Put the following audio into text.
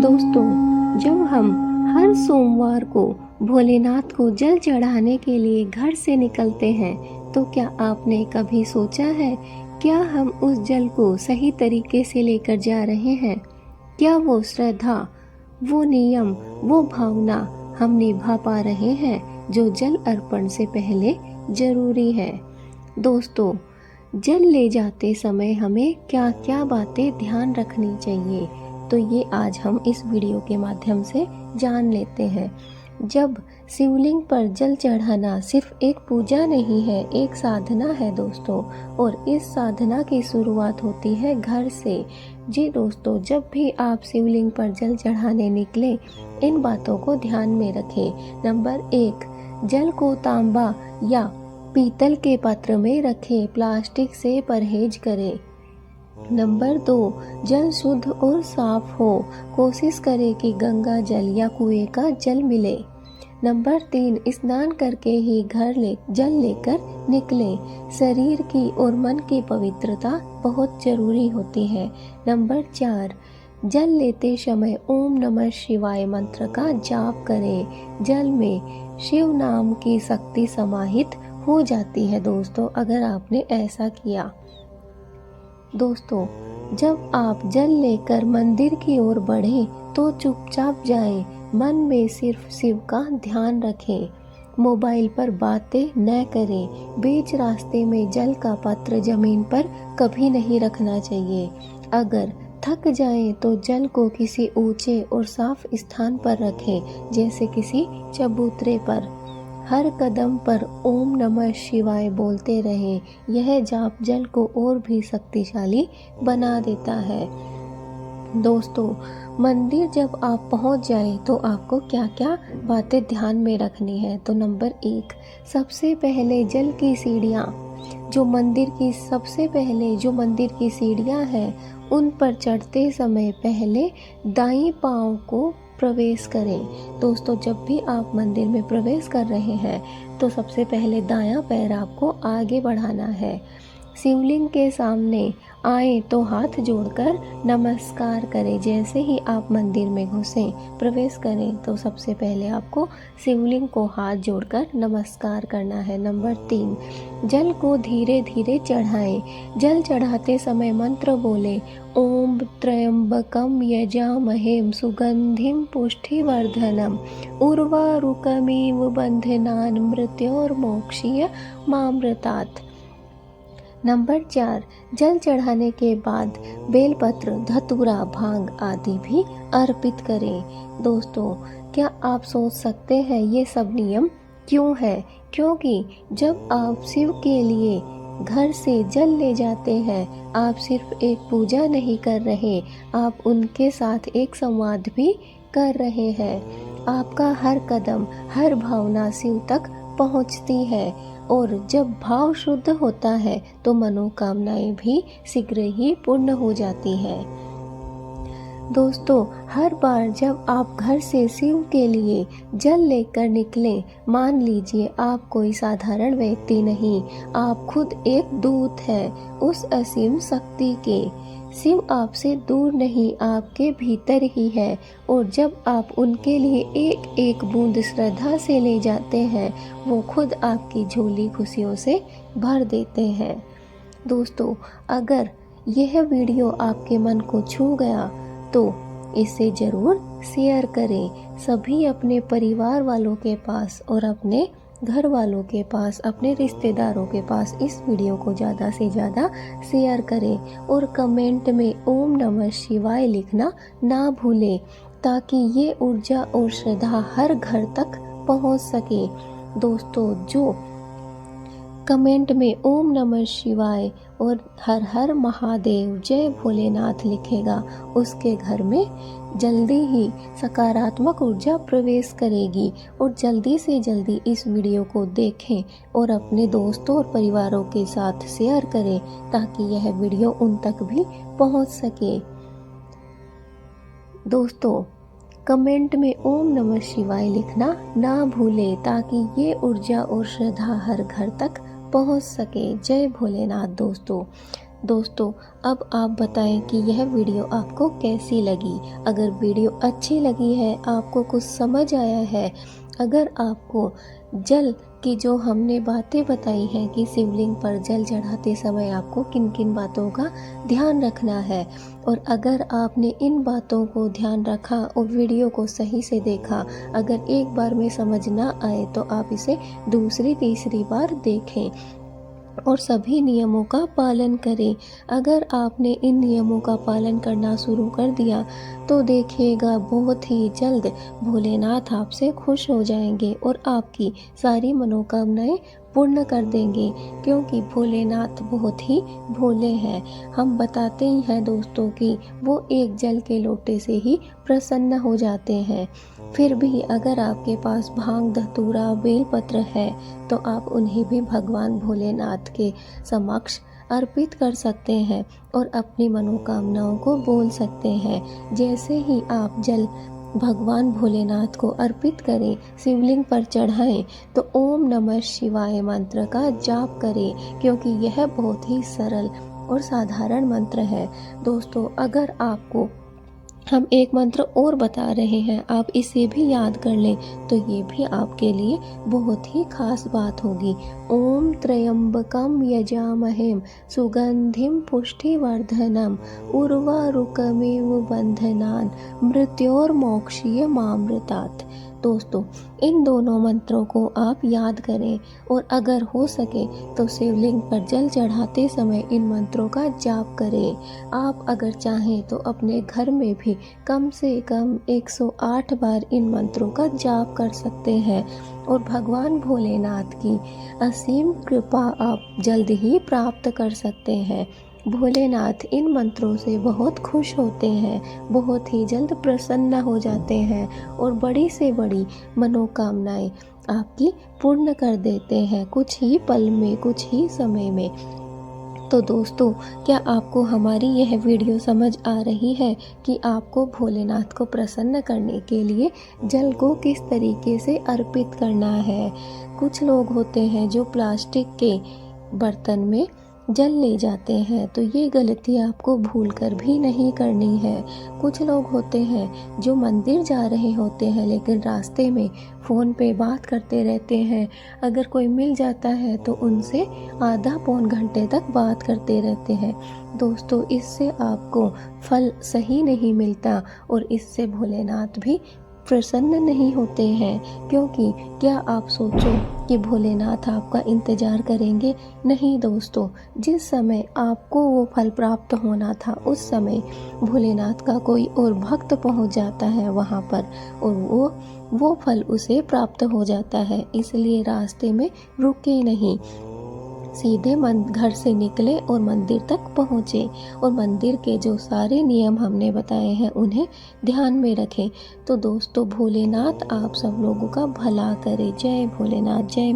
दोस्तों, जब हम हर सोमवार को भोलेनाथ को जल चढ़ाने के लिए घर से निकलते हैं, तो क्या आपने कभी सोचा है क्या हम उस जल को सही तरीके से लेकर जा रहे हैं? क्या वो श्रद्धा, वो नियम, वो भावना हम निभा पा रहे हैं जो जल अर्पण से पहले जरूरी है? दोस्तों, जल ले जाते समय हमें क्या क्या बातें ध्यान रखनी चाहिए, तो ये आज हम इस वीडियो के माध्यम से जान लेते हैं। जब शिवलिंग पर जल चढ़ाना सिर्फ एक पूजा नहीं है, एक साधना है दोस्तों, और इस साधना की शुरुआत होती है घर से। जी दोस्तों, जब भी आप शिवलिंग पर जल चढ़ाने निकले, इन बातों को ध्यान में रखें। नंबर 1, जल को तांबा या पीतल के पात्र में रखें, प्लास्टिक से परहेज करें। नंबर 2, जल शुद्ध और साफ हो, कोशिश करें कि गंगा जल या कुएं का जल मिले। नंबर 3, स्नान करके ही जल लेकर निकलें, शरीर की और मन की पवित्रता बहुत जरूरी होती है। नंबर 4, जल लेते समय ओम नमः शिवाय मंत्र का जाप करें। जल में शिव नाम की शक्ति समाहित हो जाती है दोस्तों, अगर आपने ऐसा किया। दोस्तों, जब आप जल लेकर मंदिर की ओर बढ़ें तो चुपचाप जाएं, मन में सिर्फ शिव का ध्यान रखें। मोबाइल पर बातें न करें। बीच रास्ते में जल का पात्र जमीन पर कभी नहीं रखना चाहिए। अगर थक जाएं तो जल को किसी ऊंचे और साफ स्थान पर रखें, जैसे किसी चबूतरे पर। हर कदम पर ओम नमः शिवाय बोलते रहें, यह जाप जल को और भी शक्तिशाली बना देता है। दोस्तों, मंदिर जब आप पहुंच जाएं तो आपको क्या क्या बातें ध्यान में रखनी है, तो नंबर 1, सबसे पहले जल की सीढ़ियाँ, जो मंदिर की सीढ़ियाँ हैं, उन पर चढ़ते समय पहले दाईं पाँव को प्रवेश करें। दोस्तों, जब भी आप मंदिर में प्रवेश कर रहे हैं तो सबसे पहले दायां पैर आपको आगे बढ़ाना है। शिवलिंग के सामने आए तो हाथ जोड़कर नमस्कार करें। जैसे ही आप मंदिर में घुसें, प्रवेश करें, तो सबसे पहले आपको शिवलिंग को हाथ जोड़कर नमस्कार करना है। नंबर 3, जल को धीरे धीरे चढ़ाएं। जल चढ़ाते समय मंत्र बोले, ओम त्र्यंबकम यजामहे सुगंधिम पुष्टिवर्धनम उर्वारुकमिव बंधनान् मृत्योर्मोक्षीय मामृतात्। नंबर 4, जल चढ़ाने के बाद बेलपत्र, धतूरा, भांग आदि भी अर्पित करें। दोस्तों, क्या आप सोच सकते हैं ये सब नियम क्यों है? क्योंकि जब आप शिव के लिए घर से जल ले जाते हैं, आप सिर्फ एक पूजा नहीं कर रहे, आप उनके साथ एक संवाद भी कर रहे हैं। आपका हर कदम, हर भावना शिव तक पहुंचती है, और जब भाव शुद्ध होता है तो मनोकामनाएं भी शीघ्र ही पूर्ण हो जाती है। दोस्तों, हर बार जब आप घर से शिव के लिए जल लेकर निकलें, मान लीजिए आप कोई साधारण व्यक्ति नहीं, आप खुद एक दूत हैं उस असीम शक्ति के। शिव आपसे दूर नहीं, आपके भीतर ही है, और जब आप उनके लिए एक एक बूंद श्रद्धा से ले जाते हैं, वो खुद आपकी झोली खुशियों से भर देते हैं। दोस्तों, अगर यह वीडियो आपके मन को छू गया तो इसे ज़रूर शेयर करें। सभी अपने परिवार वालों के पास और अपने घर वालों के पास, अपने रिश्तेदारों के पास इस वीडियो को ज़्यादा से ज़्यादा शेयर करें, और कमेंट में ओम नमः शिवाय लिखना ना भूलें, ताकि ये ऊर्जा और श्रद्धा हर घर तक पहुंच सके। दोस्तों, जो कमेंट में ओम नमः शिवाय और हर हर महादेव, जय भोलेनाथ लिखेगा, उसके घर में जल्दी ही सकारात्मक ऊर्जा प्रवेश करेगी। और जल्दी से जल्दी इस वीडियो को देखें और अपने दोस्तों और परिवारों के साथ शेयर करें, ताकि यह वीडियो उन तक भी पहुंच सके। दोस्तों, कमेंट में ओम नमः शिवाय लिखना ना भूलें, ताकि ये ऊर्जा और श्रद्धा हर घर तक पहुंच सके। जय भोलेनाथ। दोस्तों, दोस्तों, अब आप बताएं कि यह वीडियो आपको कैसी लगी। अगर वीडियो अच्छी लगी है, आपको कुछ समझ आया है, अगर आपको जल की जो हमने बातें बताई हैं कि शिवलिंग पर जल चढ़ाते समय आपको किन किन बातों का ध्यान रखना है, और अगर आपने इन बातों को ध्यान रखा और वीडियो को सही से देखा, अगर एक बार में समझ ना आए तो आप इसे दूसरी तीसरी बार देखें और सभी नियमों का पालन करें। अगर आपने इन नियमों का पालन करना शुरू कर दिया तो देखिएगा बहुत ही जल्द भोलेनाथ आपसे खुश हो जाएंगे और आपकी सारी मनोकामनाएं पूर्ण कर देंगे, क्योंकि भोलेनाथ बहुत ही भोले हैं। हम बताते ही हैं दोस्तों कि वो एक जल के लोटे से ही प्रसन्न हो जाते हैं। फिर भी अगर आपके पास भांग धतूरा बेलपत्र है तो आप उन्हें भी भगवान भोलेनाथ के समक्ष अर्पित कर सकते हैं और अपनी मनोकामनाओं को बोल सकते हैं। जैसे ही आप जल भगवान भोलेनाथ को अर्पित करें, शिवलिंग पर चढ़ाएं, तो ओम नमः शिवाय मंत्र का जाप करें, क्योंकि यह बहुत ही सरल और साधारण मंत्र है। दोस्तों, अगर आपको हम एक मंत्र और बता रहे हैं, आप इसे भी याद कर लें तो ये भी आपके लिए बहुत ही खास बात होगी। ओम त्र्यंबकम यजामहेम सुगंधिम पुष्टिवर्धनम उर्वारुकमेव बंधनान मृत्योर्मोक्षीय मामृतात्। दोस्तों, इन दोनों मंत्रों को आप याद करें और अगर हो सके तो शिवलिंग पर जल चढ़ाते समय इन मंत्रों का जाप करें। आप अगर चाहें तो अपने घर में भी कम से कम 108 बार इन मंत्रों का जाप कर सकते हैं और भगवान भोलेनाथ की असीम कृपा आप जल्द ही प्राप्त कर सकते हैं। भोलेनाथ इन मंत्रों से बहुत खुश होते हैं, बहुत ही जल्द प्रसन्न हो जाते हैं और बड़ी से बड़ी मनोकामनाएं आपकी पूर्ण कर देते हैं, कुछ ही पल में, कुछ ही समय में। तो दोस्तों, क्या आपको हमारी यह वीडियो समझ आ रही है कि आपको भोलेनाथ को प्रसन्न करने के लिए जल को किस तरीके से अर्पित करना है? कुछ लोग होते हैं जो प्लास्टिक के बर्तन में जल ले जाते हैं, तो ये गलती आपको भूलकर भी नहीं करनी है। कुछ लोग होते हैं जो मंदिर जा रहे होते हैं लेकिन रास्ते में फ़ोन पे बात करते रहते हैं, अगर कोई मिल जाता है तो उनसे आधा पौन घंटे तक बात करते रहते हैं। दोस्तों, इससे आपको फल सही नहीं मिलता और इससे भोलेनाथ भी प्रसन्न नहीं होते हैं, क्योंकि क्या आप सोचो कि भोलेनाथ आपका इंतज़ार करेंगे? नहीं दोस्तों, जिस समय आपको वो फल प्राप्त होना था उस समय भोलेनाथ का कोई और भक्त पहुंच जाता है वहां पर और वो फल उसे प्राप्त हो जाता है। इसलिए रास्ते में रुके नहीं, सीधे घर से निकले और मंदिर तक पहुँचे और मंदिर के जो सारे नियम हमने बताए हैं उन्हें ध्यान में रखें। तो दोस्तों, भोलेनाथ आप सब लोगों का भला करे। जय भोलेनाथ, जय